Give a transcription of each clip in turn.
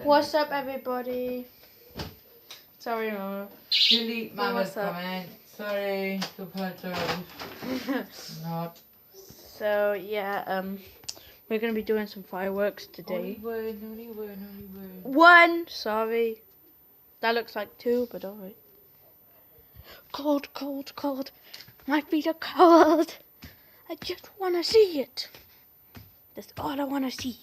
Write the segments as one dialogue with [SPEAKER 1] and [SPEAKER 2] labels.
[SPEAKER 1] What's up, everybody? Sorry, Mama.
[SPEAKER 2] Delete Mama's comment. Sorry to apologize. Not.
[SPEAKER 1] So yeah, we're gonna be doing some fireworks today.
[SPEAKER 2] Only word.
[SPEAKER 1] One. Sorry. That looks like two, but alright. Cold, cold, cold. My feet are cold. I just wanna see it. That's all I wanna see.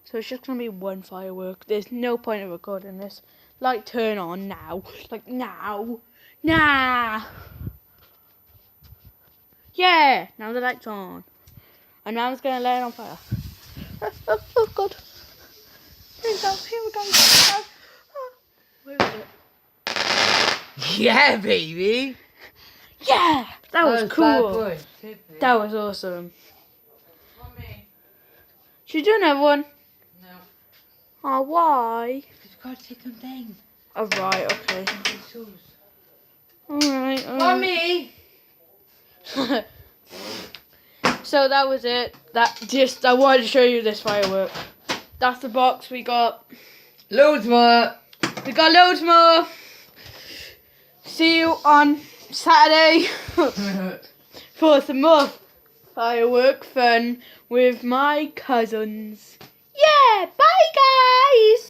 [SPEAKER 1] So it's just gonna be one firework. There's no point in recording this. Light turn on now. Like now. Nah. Yeah. Now the light's on. And now it's gonna light on fire. Oh god. Here we go. Here we go. Where is it?
[SPEAKER 2] Yeah, baby.
[SPEAKER 1] Yeah. That was cool.
[SPEAKER 2] Bad boy.
[SPEAKER 1] That was awesome.
[SPEAKER 2] Mommy.
[SPEAKER 1] Should we do another one?
[SPEAKER 2] No.
[SPEAKER 1] Oh, why?
[SPEAKER 2] You've got to take them down.
[SPEAKER 1] Oh, right, okay. Alright.
[SPEAKER 2] Mommy.
[SPEAKER 1] So that was it. I wanted to show you this firework. That's the box we got.
[SPEAKER 2] Loads more.
[SPEAKER 1] We got loads more. See you on Saturday for some more firework fun with my cousins. Yeah, bye guys.